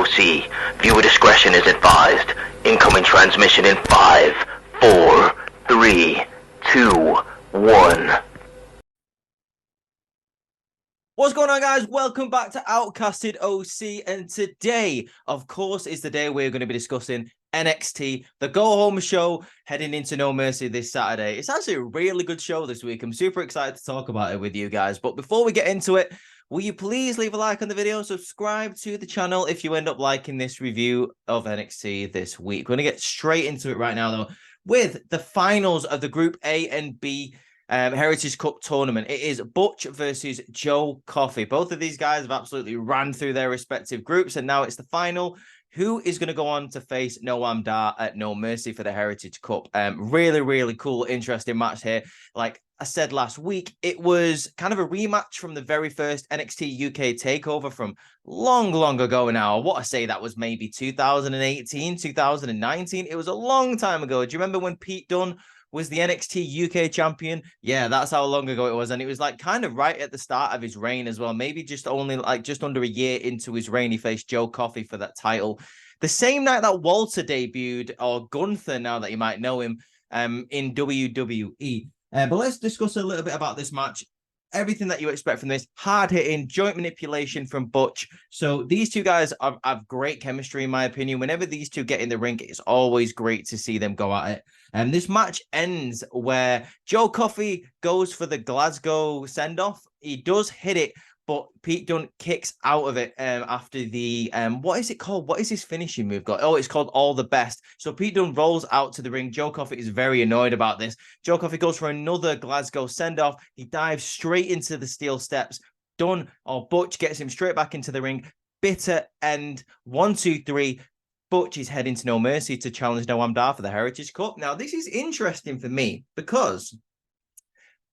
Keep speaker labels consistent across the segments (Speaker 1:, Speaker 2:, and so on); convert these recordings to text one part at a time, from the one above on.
Speaker 1: OC. Viewer discretion is advised. Incoming transmission in 5, 4, 3, 2, 1.
Speaker 2: What's going on, guys? Welcome back to Outcasted OC, and today, of course, is the day we're going to be discussing NXT, the go-home show, heading into No Mercy this Saturday. It's actually a really good show this week. I'm super excited to talk about it with you guys. But before we get into it, will you please leave a like on the video and subscribe to the channel if you end up liking this review of NXT this week. We're going to get straight into it right now, though, with the finals of the Group A and B Heritage Cup tournament. It is Butch versus Joe Coffey. Both of these guys have absolutely ran through their respective groups, and now it's the final. Who is going to go on to face Noam Dar at No Mercy for the Heritage Cup? Really cool, interesting match here. Like I said last week, it was kind of a rematch from the very first NXT UK takeover from long ago now. What I say, that was maybe 2018, 2019. It was a long time ago. Do you remember when Pete Dunne was the NXT UK champion? Yeah, that's how long ago it was. And it was like kind of right at the start of his reign as well. Maybe just only like just under a year into his reign, he faced Joe Coffey for that title. The same night that Walter debuted, or Gunther, now that you might know him, in WWE. But let's discuss a little bit about this match. Everything that you expect from this: hard-hitting, joint manipulation from Butch. So these two guys have great chemistry, in my opinion. Whenever these two get in the ring, it's always great to see them go at it. And this match ends where Joe Coffey goes for the Glasgow send-off. He does hit it, but Pete Dunne kicks out of it after the, what is it called? What is his finishing move got? Oh, it's called All the Best. So Pete Dunne rolls out to the ring. Joe Coffey is very annoyed about this. Joe Coffey goes for another Glasgow send-off. He dives straight into the steel steps. Butch gets him straight back into the ring. Bitter end. 1, 2, 3. Butch is heading to No Mercy to challenge Noam Dar for the Heritage Cup. Now, this is interesting for me because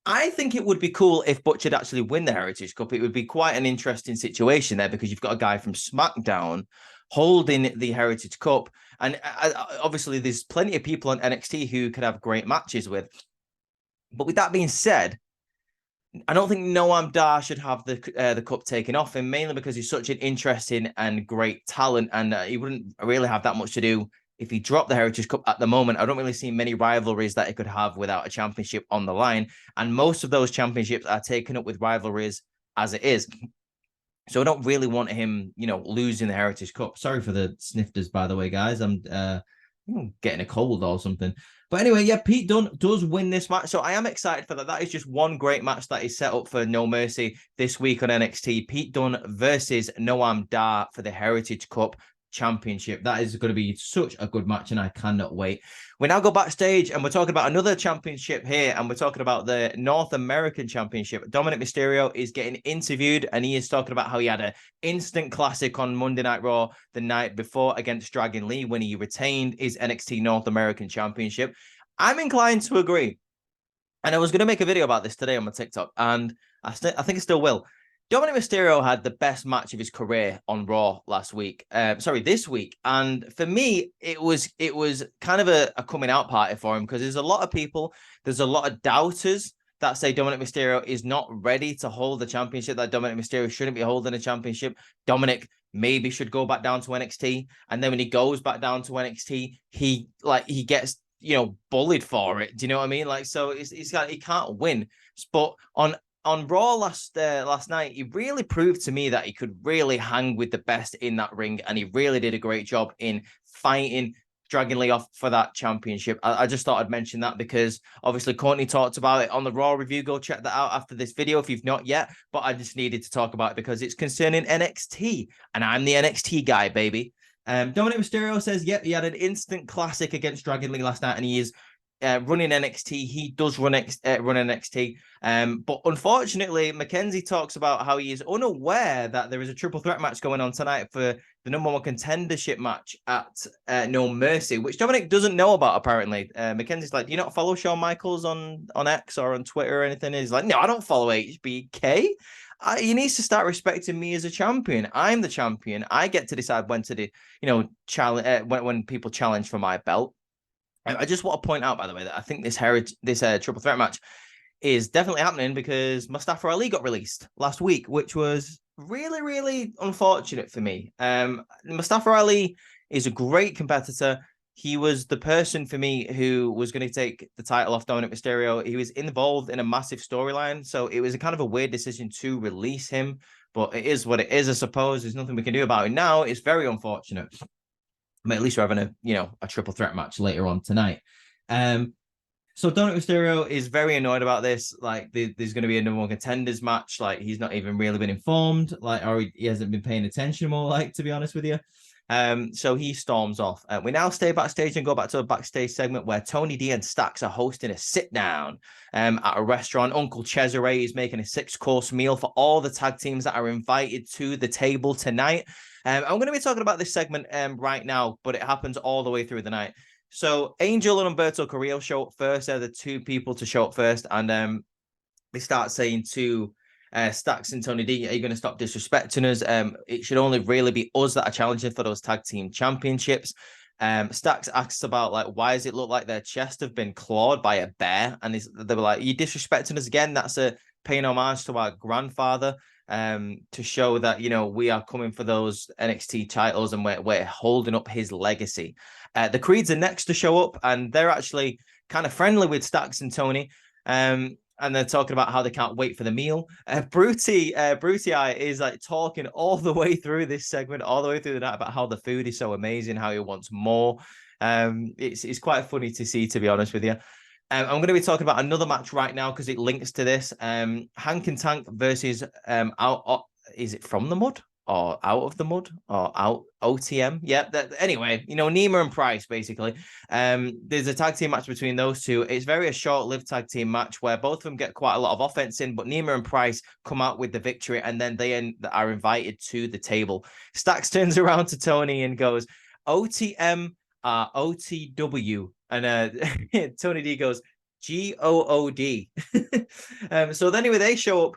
Speaker 2: I think it would be cool if Butch had actually win the Heritage Cup. It would be quite an interesting situation there because you've got a guy from SmackDown holding the Heritage Cup. And obviously, there's plenty of people on NXT who could have great matches with. But with that being said, I don't think Noam Dar should have the cup taken off him, mainly because he's such an interesting and great talent, and he wouldn't really have that much to do if he dropped the Heritage Cup at the moment. I don't really see many rivalries that he could have without a championship on the line, and most of those championships are taken up with rivalries as it is. So I don't really want him, losing the Heritage Cup. Sorry for the snifters, by the way, guys. I'm getting a cold or something. But anyway, yeah, Pete Dunne does win this match. So I am excited for that. That is just one great match that is set up for No Mercy this week on NXT. Pete Dunne versus Noam Dar for the Heritage Cup Championship. That is going to be such a good match, and I cannot wait. We now go backstage, and we're talking about another championship here, and we're talking about the North American Championship. Dominic Mysterio is getting interviewed, and he is talking about how he had an instant classic on Monday Night Raw the night before against Dragon Lee when he retained his NXT North American Championship. I'm inclined to agree, and I was going to make a video about this today on my TikTok, and I think I still will. Dominic Mysterio had the best match of his career on Raw this week. And for me, it was kind of a coming out party for him, because there's a lot of doubters that say Dominic Mysterio is not ready to hold the championship, that Dominic Mysterio shouldn't be holding a championship. Dominic maybe should go back down to NXT. And then when he goes back down to NXT, he gets, bullied for it. Do you know what I mean? Like, so he can't win. But on Raw last night, he really proved to me that he could really hang with the best in that ring, and he really did a great job in fighting Dragon Lee off for that championship. I just thought I'd mention that because obviously Courtney talked about it on the Raw review. Go check that out after this video if you've not yet, but I just needed to talk about it because it's concerning NXT, and I'm the NXT guy, baby. Dominic Mysterio says, yep, he had an instant classic against Dragon Lee last night, and he is running NXT. He does run NXT. But unfortunately, Mackenzie talks about how he is unaware that there is a triple threat match going on tonight for the #1 contendership match at No Mercy, which Dominic doesn't know about, apparently. Mackenzie's like, do you not follow Shawn Michaels on X or on Twitter or anything? He's like, no, I don't follow HBK. He needs to start respecting me as a champion. I'm the champion. I get to decide when to challenge when people challenge for my belt. I just want to point out, by the way, that I think this triple threat match is definitely happening because Mustafa Ali got released last week, which was really, really unfortunate for me. Mustafa Ali is a great competitor. He was the person for me who was going to take the title off Dominic Mysterio. He was involved in a massive storyline, so it was a kind of a weird decision to release him. But it is what it is, I suppose. There's nothing we can do about it now. It's very unfortunate. But at least we're having a triple threat match later on tonight. So Dominic Mysterio is very annoyed about this. Like, there's going to be a number one contenders match. Like, he's not even really been informed. Like, or he hasn't been paying attention more. Like, to be honest with you. So he storms off. We now stay backstage and go back to a backstage segment where Tony D and Stacks are hosting a sit down at a restaurant. Uncle Cesare is making a 6-course meal for all the tag teams that are invited to the table tonight. I'm going to be talking about this segment right now, but it happens all the way through the night. So Angel and Humberto Carrillo show up first. They're the two people to show up first, and they start saying to Stacks and Tony D, are you going to stop disrespecting us? It should only really be us that are challenging for those tag team championships. Stacks asks about, like, why does it look like their chest have been clawed by a bear? And they were like, are you disrespecting us again? That's a paying homage to our grandfather, to show that, we are coming for those NXT titles and we're holding up his legacy. The Creeds are next to show up, and they're actually kind of friendly with Stacks and Tony. And they're talking about how they can't wait for the meal. Brutti is like talking all the way through this segment, all the way through the night, about how the food is so amazing, how he wants more. It's quite funny to see, to be honest with you. I'm going to be talking about another match right now because it links to this. Hank and Tank versus is it From the Mud or Out of the Mud or Out OTM? Yeah. Anyway, Nima and Price, basically. There's a tag team match between those two. It's a short-lived tag team match where both of them get quite a lot of offense in, but Nima and Price come out with the victory, and then they are invited to the table. Stacks turns around to Tony and goes, OTM, OTW. And Tony D goes, GOOD. So then anyway, they show up.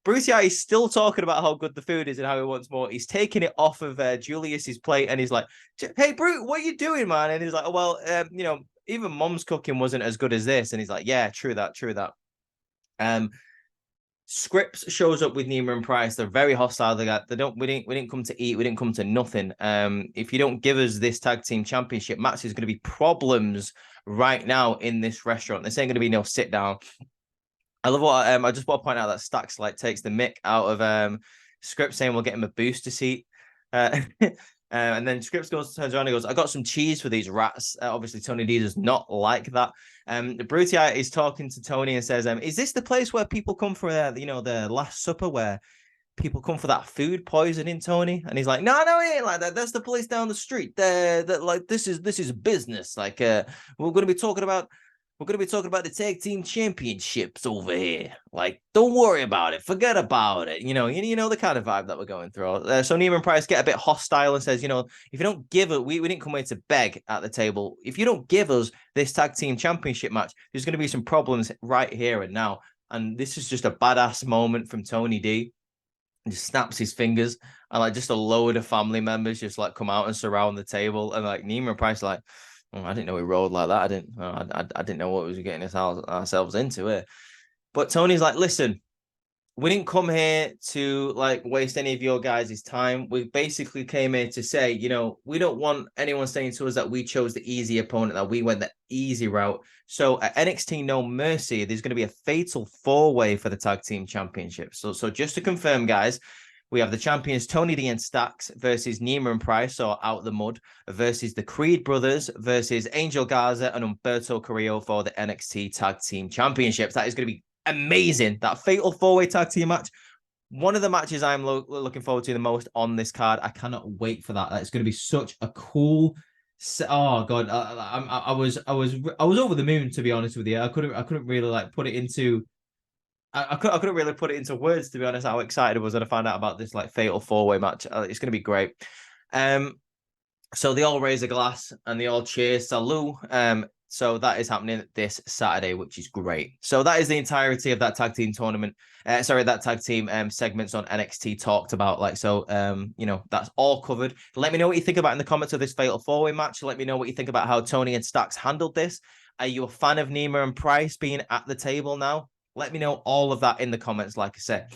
Speaker 2: Brucey is still talking about how good the food is and how he wants more. He's taking it off of Julius's plate, and he's like, hey, Brute, what are you doing, man? And he's like, oh, well, even Mom's cooking wasn't as good as this. And he's like, yeah, true that. Scripps shows up with Nima and Price. They're very hostile. We didn't come to eat. We didn't come to nothing. If you don't give us this tag team championship match, there's going to be problems right now in this restaurant. This ain't going to be no sit down. I love what I just want to point out that Stacks takes the mick out of Scripps, saying we'll get him a booster seat. And then Scripps turns around and goes, I got some cheese for these rats. Obviously, Tony D does not like that. Brutti is talking to Tony and says, is this the place where people come for the Last Supper, where people come for that food poisoning, Tony? And he's like, no, it ain't like that. That's the place down the street. This is business. We're going to be talking about the tag team championships over here. Don't worry about it. Forget about it. You know the kind of vibe that we're going through. So Neiman and Price get a bit hostile and says, if you don't give it, we didn't come here to beg at the table. If you don't give us this tag team championship match, there's going to be some problems right here and now. And this is just a badass moment from Tony D. He just snaps his fingers, and just a load of family members just come out and surround the table. And Neiman and Price are oh, I didn't know we rolled like that. I didn't know what we were getting ourselves into here. But Tony's like, listen, we didn't come here to waste any of your guys' time. We basically came here to say, we don't want anyone saying to us that we chose the easy opponent, that we went the easy route. So at NXT No Mercy, there's going to be a fatal 4-way for the tag team championship. So just to confirm, guys, we have the champions Tony D and Stacks versus Nima and Price, or Out the Mud, versus the Creed brothers versus Angel Garza and Humberto Carrillo for the NXT Tag Team Championships. That is going to be amazing. That fatal 4-way tag team match. One of the matches I'm looking forward to the most on this card. I cannot wait for that. It's going to be such a cool. Oh God, I was over the moon, to be honest with you. I couldn't really put it into. I couldn't really put it into words, to be honest, how excited I was when I found out about this fatal 4-way match. It's going to be great. So they all raise a glass and they all cheer, salut. So that is happening this Saturday, which is great. So that is the entirety of that tag team tournament. That tag team segments on NXT talked about. That's all covered. Let me know what you think about in the comments of this fatal 4-way match. Let me know what you think about how Tony and Stacks handled this. Are you a fan of Nima and Price being at the table now? Let me know all of that in the comments, like I said.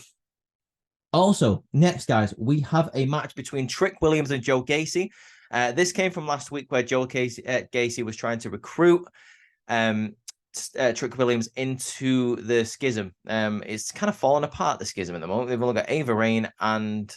Speaker 2: Also, next, guys, we have a match between Trick Williams and Joe Gacy. This came from last week where Joe Gacy was trying to recruit Trick Williams into the schism. It's kind of fallen apart, the schism at the moment. They've only got Ava Raine and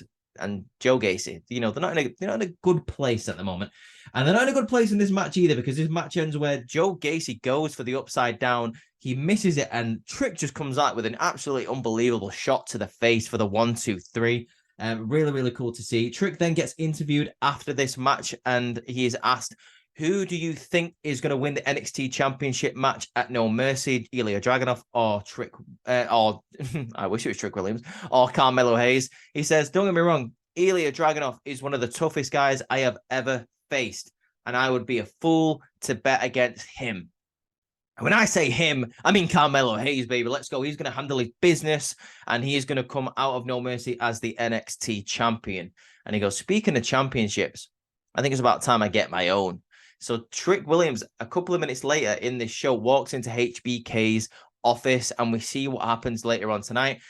Speaker 2: Joe Gacy. You know, they're not in a good place at the moment. And they're not in a good place in this match either, because this match ends where Joe Gacy goes for the upside down. He misses it, and Trick just comes out with an absolutely unbelievable shot to the face for the 1-2-3. Really, really cool to see. Trick then gets interviewed after this match, and he is asked, who do you think is going to win the NXT Championship match at No Mercy? Ilya Dragunov or Trick, or I wish it was Trick Williams, or Carmelo Hayes? He says, don't get me wrong, Ilya Dragunov is one of the toughest guys I have ever faced, and I would be a fool to bet against him. When I say him, I mean Carmelo Hayes, baby. Let's go. He's going to handle his business, and he is going to come out of No Mercy as the NXT champion. And he goes, speaking of championships, I think it's about time I get my own. So Trick Williams, a couple of minutes later in this show, walks into HBK's office, and we see what happens later on tonight.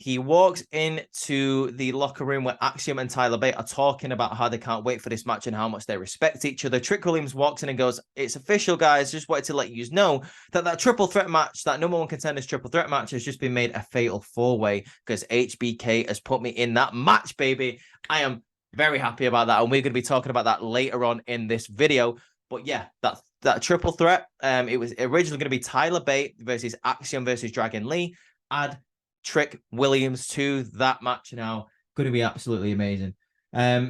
Speaker 2: He walks into the locker room where Axiom and Tyler Bate are talking about how they can't wait for this match and how much they respect each other. Trick Williams walks in and goes, it's official, guys. Just wanted to let you know that triple threat match, that number one contenders triple threat match, has just been made a fatal four-way because HBK has put me in that match, baby. I am very happy about that, and we're going to be talking about that later on in this video. But yeah, that triple threat, it was originally going to be Tyler Bate versus Axiom versus Dragon Lee. Add Trick Williams to that match now. Going to be absolutely amazing.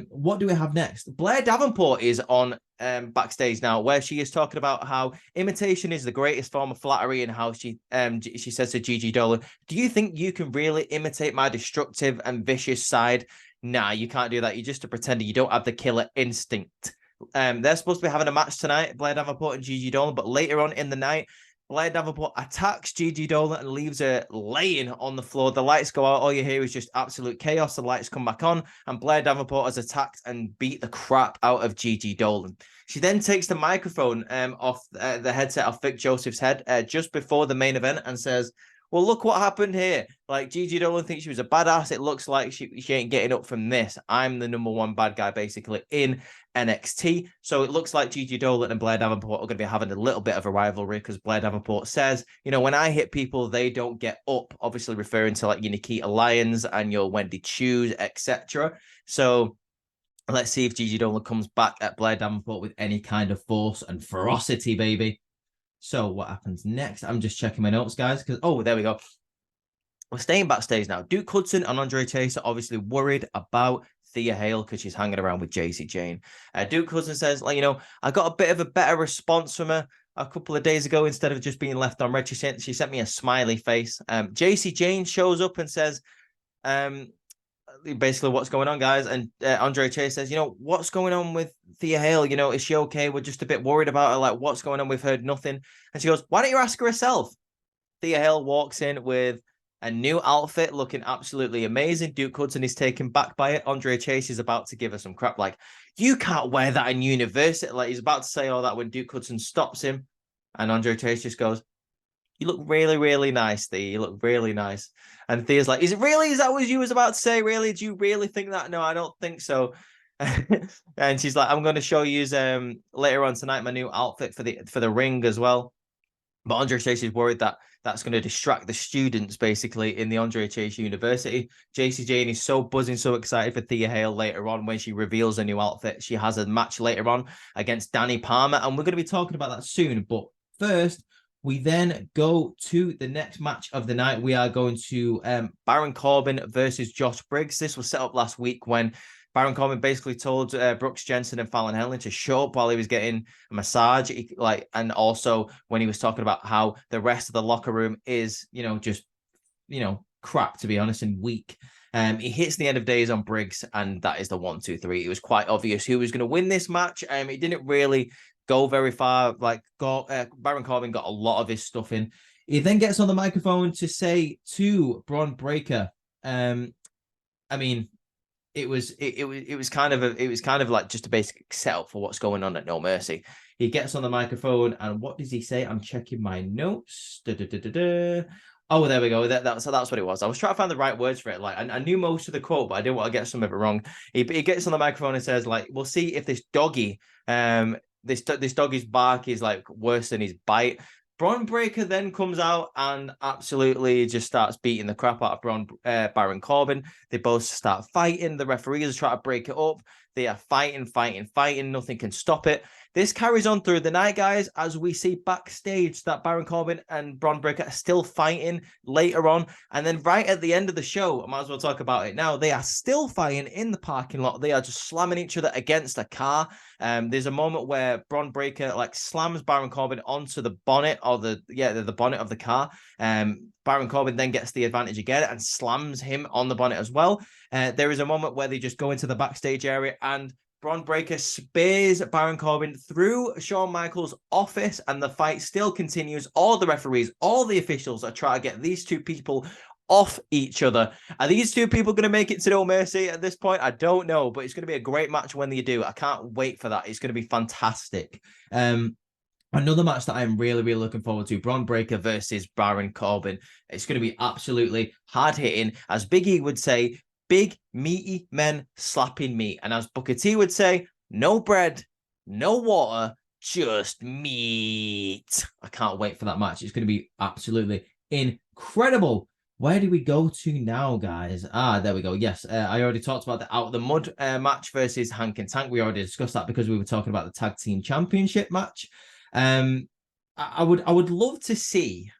Speaker 2: What do we have next? Blair Davenport is on backstage now, where she is talking about how imitation is the greatest form of flattery, and how she says to Gigi Dolan, do you think you can really imitate my destructive and vicious side? Nah, you can't do that. You're just a pretender. You don't have the killer instinct. They're supposed to be having a match tonight, Blair Davenport and Gigi Dolan, but later on in the night, Blair Davenport attacks Gigi Dolan and leaves her laying on the floor. The lights go out. All you hear is just absolute chaos. The lights come back on, and Blair Davenport has attacked and beat the crap out of Gigi Dolan. She then takes the microphone off the headset off Vic Joseph's head just before the main event and says, well, look what happened here. Like, Gigi Dolan thinks she was a badass. It looks like she ain't getting up from this. I'm the number one bad guy, basically, in NXT. So it looks like Gigi Dolan and Blair Davenport are going to be having a little bit of a rivalry, because Blair Davenport says, you know, when I hit people, they don't get up, obviously referring to like your Nikita Lyons and your Wendy Choos, etc. So let's see if Gigi Dolan comes back at Blair Davenport with any kind of force and ferocity, baby. So what happens next? I'm just checking my notes, guys, because, oh, there we go. We're staying backstage now. Duke Hudson and Andre Chase are obviously worried about Thea Hale because she's hanging around with JC Jane. Duke Hudson says, like, you know, I got a bit of a better response from her a couple of days ago. Instead of just being left on red, she sent me a smiley face. JC Jane shows up and says, basically, what's going on, guys? And Andre Chase says, you know, what's going on with Thea Hale? You know, is she okay? We're just a bit worried about her. Like, what's going on? We've heard nothing. And she goes, why don't you ask her herself? Thea Hale walks in with a new outfit, looking absolutely amazing. Duke Hudson is taken back by it. Andre Chase is about to give her some crap, like, you can't wear that in university. Like, he's about to say all that when Duke Hudson stops him. And Andre Chase just goes, you look really, really nice, Thea. You look really nice. And Thea's like, is it really? Is that what you was about to say? Really? Do you really think that? No, I don't think so. And she's like, I'm going to show you later on tonight my new outfit for the ring as well. But Andre Chase is worried that that's going to distract the students, basically, in the Andre Chase University. JC Jane is so buzzing, so excited for Thea Hale later on when she reveals a new outfit. She has a match later on against Danny Palmer, and we're going to be talking about that soon. But first, we then go to the next match of the night. We are going to Baron Corbin versus Josh Briggs. This was set up last week when Baron Corbin basically told Brooks Jensen and Fallon Henley to show up while he was getting a massage. And also when he was talking about how the rest of the locker room is, you know, just, you know, crap, to be honest, and weak. He hits the end of days on Briggs, and that is the 1-2-3. It was quite obvious who was going to win this match. It didn't really go very far. Like, Baron Corbin got a lot of his stuff in. He then gets on the microphone to say to Braun Breaker, I mean, it was kind of like just a basic setup for what's going on at No Mercy. He gets on the microphone, and what does he say? I'm checking my notes. Oh, there we go. So that's what it was. I was trying to find the right words for it. Like I knew most of the quote, but I didn't want to get some of it wrong. He gets on the microphone and says, like, we'll see if this doggy, this doggy's bark is like worse than his bite. Braun Breaker then comes out and absolutely just starts beating the crap out of Baron Corbin. They both start fighting. The referees try to break it up. They are fighting. Nothing can stop it. This carries on through the night, guys, as we see backstage that Baron Corbin and Bron Breakker are still fighting later on. And then right at the end of the show, I might as well talk about it now, they are still fighting in the parking lot. They are just slamming each other against a car. There's a moment where Bron Breakker like slams Baron Corbin onto the bonnet or the bonnet of the car. Baron Corbin then gets the advantage again and slams him on the bonnet as well. There is a moment where they just go into the backstage area and Bron Breakker spears Baron Corbin through Shawn Michaels' office, and the fight still continues. All the referees, all the officials are trying to get these two people off each other. Are these two people going to make it to No Mercy at this point? I don't know, but it's going to be a great match when they do. I can't wait for that. It's going to be fantastic. Another match that I'm really, really looking forward to, Bron Breakker versus Baron Corbin. It's going to be absolutely hard-hitting. As Big E would say, big, meaty men slapping meat. And as Booker T would say, no bread, no water, just meat. I can't wait for that match. It's going to be absolutely incredible. Where do we go to now, guys? There we go. Yes, I already talked about the Out of the Mud match versus Hank and Tank. We already discussed that because we were talking about the Tag Team Championship match. I would love to see,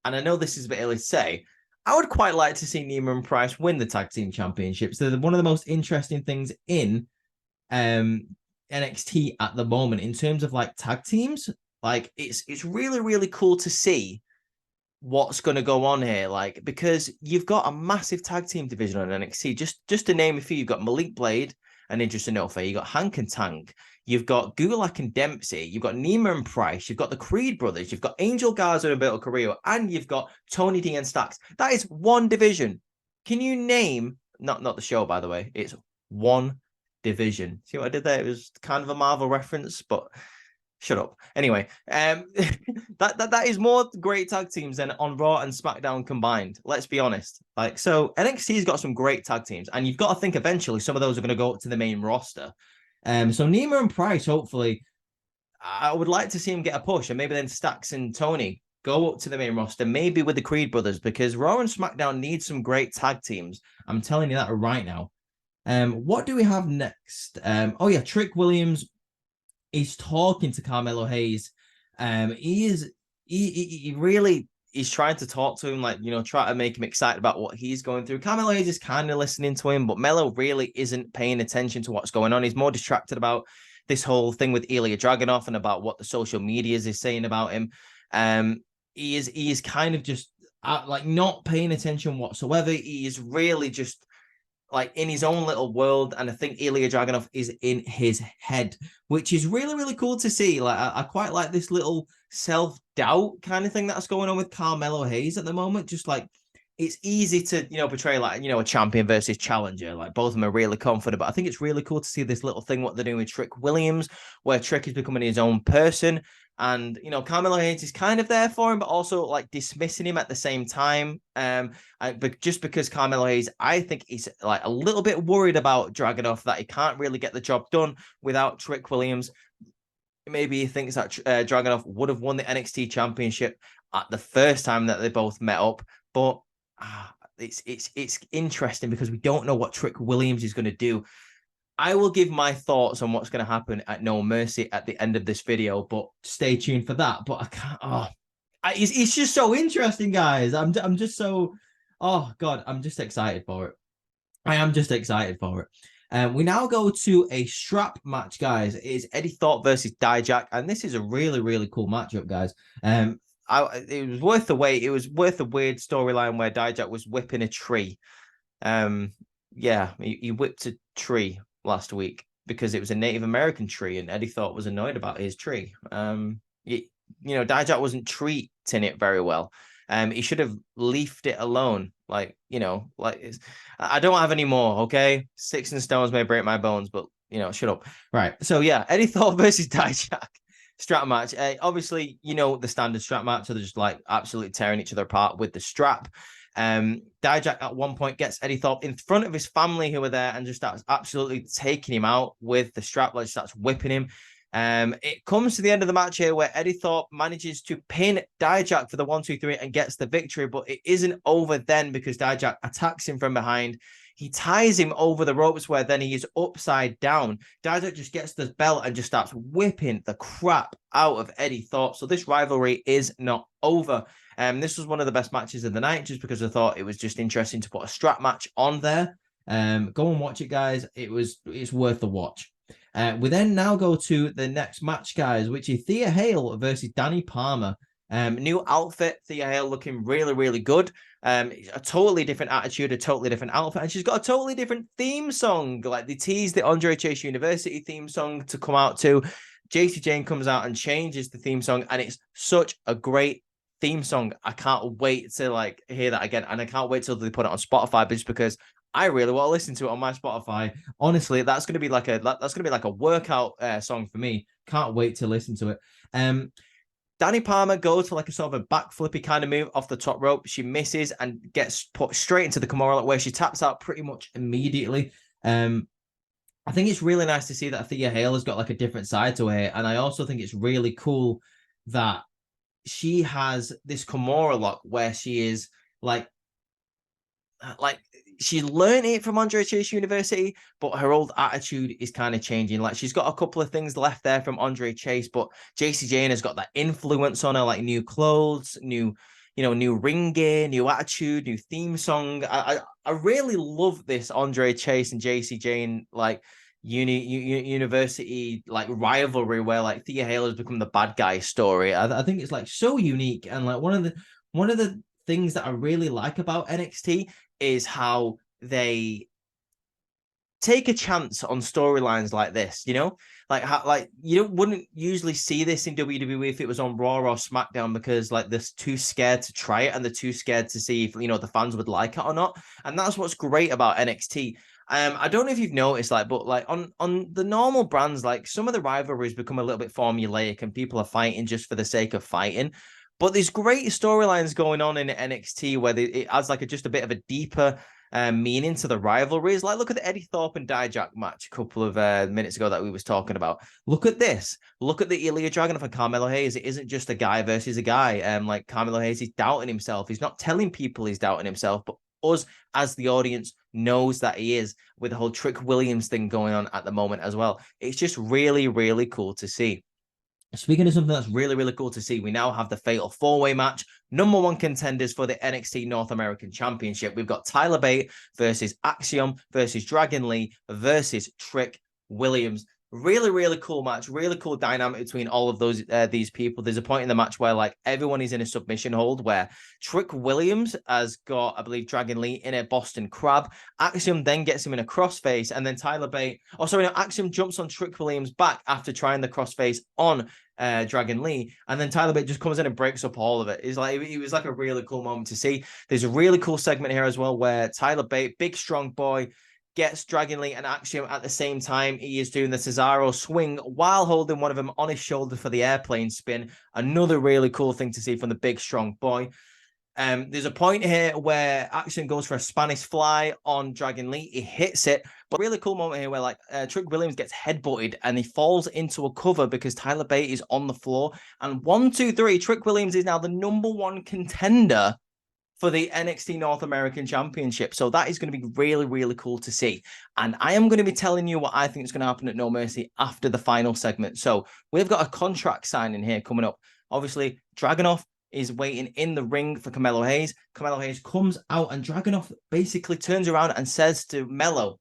Speaker 2: and I know this is a bit early to say, I would quite like to see Nima and Price win the Tag Team Championships. They're one of the most interesting things in NXT at the moment in terms of like tag teams. Like it's really, really cool to see what's going to go on here. Like, because you've got a massive tag team division on NXT. Just to name a few, you've got Malik Blade and Idris Enofe. You've got Hank and Tank. You've got Gulak and Dempsey. You've got Nima and Price. You've got the Creed brothers. You've got Angel Garza and Alberto Carrillo. And you've got Tony D and Stacks. That is one division. Can you name, not the show, by the way, it's one division. See what I did there? It was kind of a Marvel reference, but shut up. Anyway, that is more great tag teams than on Raw and SmackDown combined. Let's be honest. Like, so NXT's got some great tag teams, and you've got to think eventually some of those are going to go up to the main roster. So Nima and Price, hopefully, I would like to see him get a push, and maybe then Stacks and Tony go up to the main roster, maybe with the Creed brothers, because Raw and SmackDown need some great tag teams. I'm telling you that right now. What do we have next? Trick Williams is talking to Carmelo Hayes. He really is trying to talk to him, like, you know, try to make him excited about what he's going through. Carmelo Hayes is kind of listening to him, but Melo really isn't paying attention to what's going on. He's more distracted about this whole thing with Ilya Dragunov and about what the social medias is saying about him. He is kind of just like not paying attention whatsoever. He is really just like in his own little world, and I think Ilya Dragunov is in his head, which is really, really cool to see. Like I quite like this little self-doubt kind of thing that's going on with Carmelo Hayes at the moment. Just like it's easy to, you know, portray like, you know, a champion versus challenger. Like both of them are really confident, but I think it's really cool to see this little thing what they're doing with Trick Williams, where Trick is becoming his own person. And, you know, Carmelo Hayes is kind of there for him, but also like dismissing him at the same time. But just because Carmelo Hayes, I think he's like a little bit worried about Dragunov, that he can't really get the job done without Trick Williams. Maybe he thinks that Dragunov would have won the NXT Championship at the first time that they both met up. But it's interesting because we don't know what Trick Williams is going to do. I will give my thoughts on what's going to happen at No Mercy at the end of this video, but stay tuned for that. But I can't. It's just so interesting, guys. I'm just so. Oh God, I'm just excited for it. I am just excited for it. We now go to a strap match, guys. It's Eddie Thorpe versus Dijak, and this is a really, really cool matchup, guys. It was worth the wait. It was worth a weird storyline where Dijak was whipping a tree. He whipped a tree last week because it was a Native American tree, and Eddie Thorpe was annoyed about his tree. Dijak wasn't treating it very well. He should have leafed it alone. Like, you know, like I don't have any more. Okay, sticks and stones may break my bones, but you know, shut up. Right. So yeah, Eddie Thorpe versus Dijak. strap match. Obviously, you know the standard strap match, so they're just like absolutely tearing each other apart with the strap. Dijak at one point gets Eddie Thorpe in front of his family who are there and just starts absolutely taking him out with the strap, like starts whipping him. It comes to the end of the match here where Eddie Thorpe manages to pin Dijak for the 1-2-3 and gets the victory, but it isn't over then because Dijak attacks him from behind. He ties him over the ropes where then he is upside down. Dijak just gets the belt and just starts whipping the crap out of Eddie Thorpe. So this rivalry is not over. This was one of the best matches of the night just because I thought it was just interesting to put a strap match on there. Go and watch it, guys. It's worth the watch. We then now go to the next match, guys, which is Thea Hale versus Danny Palmer. New outfit, Thea Hale looking really, really good. A totally different attitude, a totally different outfit, and she's got a totally different theme song. Like they teased the Andre Chase University theme song to come out to. JC Jane comes out and changes the theme song, and it's such a great theme song. I can't wait to like hear that again, and I can't wait till they put it on Spotify just because I really want to listen to it on my Spotify. Honestly, that's gonna be like a workout song for me. Can't wait to listen to it. Danny Palmer goes for like a sort of a backflippy kind of move off the top rope. She misses and gets put straight into the Kimura where she taps out pretty much immediately. I think it's really nice to see that Thea Hale has got like a different side to her, and I also think it's really cool that she has this Kimura lock where she is like she learned it from Andre Chase University, but her old attitude is kind of changing. Like she's got a couple of things left there from Andre Chase, but JC Jane has got that influence on her, like new clothes, new ring gear, new attitude, new theme song. I really love this Andre Chase and JC Jane like university like rivalry where like Thea Hale has become the bad guy story. I think it's like so unique, and like one of the things that I really like about NXT is how they take a chance on storylines like this, you know, like how like wouldn't usually see this in WWE if it was on Raw or SmackDown because like they're too scared to try it and they're too scared to see if the fans would like it or not. And that's what's great about NXT. I don't know if you've noticed, like, but like on the normal brands, like some of the rivalries become a little bit formulaic and people are fighting just for the sake of fighting. But there's great storylines going on in NXT where it adds like just a bit of a deeper meaning to the rivalries. Like look at the Eddie Thorpe and Dijak match a couple of minutes ago that we was talking about. Look at this. Look at the Ilya Dragunov and Carmelo Hayes. It isn't just a guy versus a guy. Like Carmelo Hayes, he's doubting himself. He's not telling people he's doubting himself, but us as the audience knows that he is, with the whole Trick Williams thing going on at the moment as well. It's just really, really cool to see. Speaking of something that's really, really cool to see, we now have the Fatal 4-Way match. Number one contenders for the NXT North American Championship. We've got Tyler Bate versus Axiom versus Dragon Lee versus Trick Williams. Really, really cool match. Really cool dynamic between all of these people. There's a point in the match where like everyone is in a submission hold where Trick Williams has got, I believe, Dragon Lee in a Boston Crab. Axiom then gets him in a crossface, and then Tyler Bate. Oh, sorry, no, Axiom jumps on Trick Williams' back after trying the crossface on Dragon Lee, and then Tyler Bate just comes in and breaks up all of it. It was like a really cool moment to see. There's a really cool segment here as well where Tyler Bate, big strong boy, gets Dragon Lee and Axiom at the same time. He is doing the Cesaro swing while holding one of them on his shoulder for the airplane spin. Another really cool thing to see from the big strong boy. There's a point here where Axiom goes for a Spanish fly on Dragon Lee. He hits it, but really cool moment here where like Trick Williams gets headbutted and he falls into a cover because Tyler Bate is on the floor. And 1, 2, 3, Trick Williams is now the number one contender for the NXT North American Championship. So that is going to be really, really cool to see. And I am going to be telling you what I think is going to happen at No Mercy after the final segment. So we've got a contract signing here coming up. Obviously, Dragunov is waiting in the ring for Carmelo Hayes. Carmelo Hayes comes out and Dragunov basically turns around and says to Melo,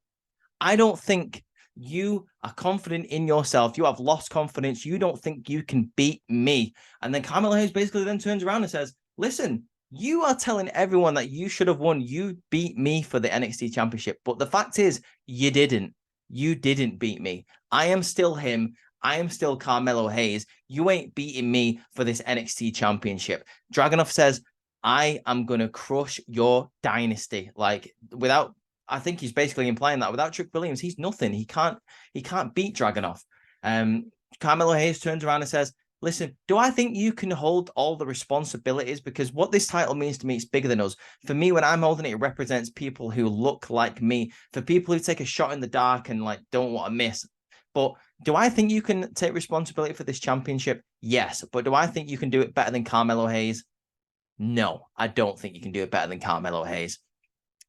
Speaker 2: I don't think you are confident in yourself. You have lost confidence. You don't think you can beat me. And then Carmelo Hayes basically then turns around and says, listen, you are telling everyone that you should have won. You beat me for the NXT Championship. But the fact is, you didn't. You didn't beat me. I am still him. I am still Carmelo Hayes. You ain't beating me for this NXT Championship. Dragunov says, I am going to crush your dynasty. Like, without, I think he's basically implying that without Trick Williams, he's nothing. He can't beat Dragunov. Carmelo Hayes turns around and says, Listen, do I think you can hold all the responsibilities? Because what this title means to me, it's bigger than us. For me, when I'm holding it, it represents people who look like me. For people who take a shot in the dark and like don't want to miss. But do I think you can take responsibility for this championship? Yes. But do I think you can do it better than Carmelo Hayes? No, I don't think you can do it better than Carmelo Hayes.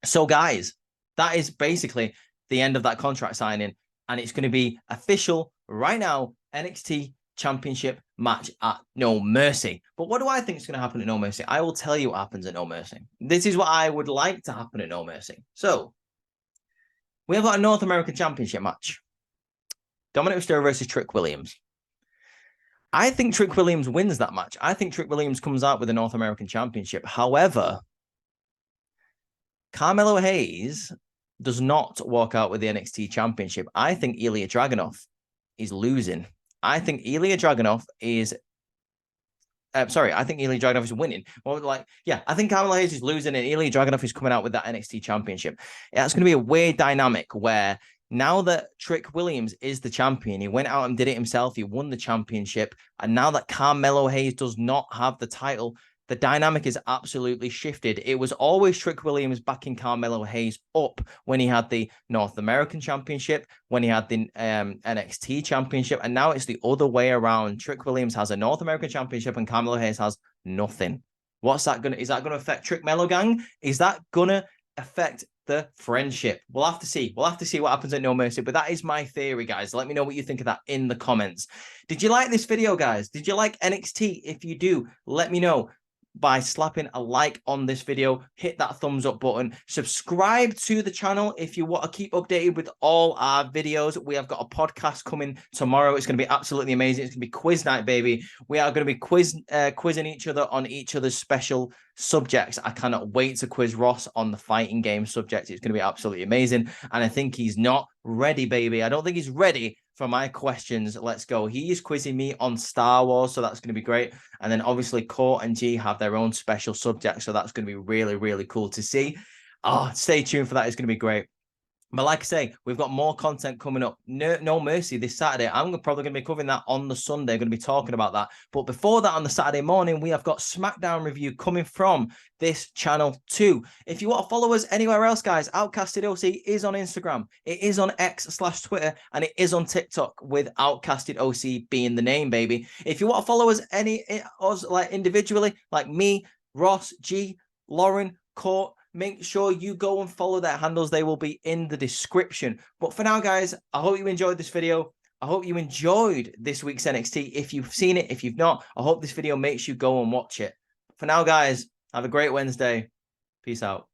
Speaker 2: So, guys, that is basically the end of that contract signing. And it's going to be official right now. NXT Championship match at No Mercy. But what do I think is going to happen at No Mercy? I will tell you what happens at No Mercy. This is what I would like to happen at No Mercy. So, we have got a North American Championship match. Domino versus Trick Williams. I think Trick Williams wins that match. I think Trick Williams comes out with the North American Championship. However, Carmelo Hayes does not walk out with the NXT Championship. I think Ilya Dragunov is losing. I think Ilya Dragunov is... I think Ilya Dragunov is winning. I think Carmelo Hayes is losing and Ilya Dragunov is coming out with that NXT Championship. That's going to be a weird dynamic where now that Trick Williams is the champion, he went out and did it himself. He won the championship. And now that Carmelo Hayes does not have the title, the dynamic is absolutely shifted. It was always Trick Williams backing Carmelo Hayes up when he had the North American Championship, when he had the NXT Championship, and now it's the other way around. Trick Williams has a North American Championship and Carmelo Hayes has nothing. Is that going to affect Trick Mello Gang? Is that going to affect the friendship? We'll have to see. We'll have to see what happens at No Mercy, but that is my theory, guys. Let me know what you think of that in the comments. Did you like this video, guys? Did you like NXT? If you do, let me know by slapping a like on this video, hit that thumbs up button, subscribe to the channel if you want to keep updated with all our videos. We have got a podcast coming tomorrow. It's going to be absolutely amazing. It's going to be quiz night, baby. We are going to be quizzing each other on each other's special subjects. I cannot wait to quiz Ross on the fighting game subject. It's going to be absolutely amazing. And I think he's not ready, baby. I don't think he's ready for my questions. Let's go. He is quizzing me on Star Wars, so that's going to be great. And then obviously Court and G have their own special subjects, so that's going to be really, really cool to see. Stay tuned for that. It's going to be great. But like I say, we've got more content coming up. No Mercy this Saturday. I'm probably going to be covering that on the Sunday. Going to be talking about that. But before that, on the Saturday morning, we have got SmackDown review coming from this channel too. If you want to follow us anywhere else, guys, Outcasted OC is on Instagram. It is on X/Twitter, and it is on TikTok with Outcasted OC being the name, baby. If you want to follow us like individually, like me, Ross, G, Lauren, Court, make sure you go and follow their handles. They will be in the description. But for now, guys, I hope you enjoyed this video. I hope you enjoyed this week's NXT. If you've seen it, if you've not, I hope this video makes you go and watch it. For now, guys, have a great Wednesday. Peace out.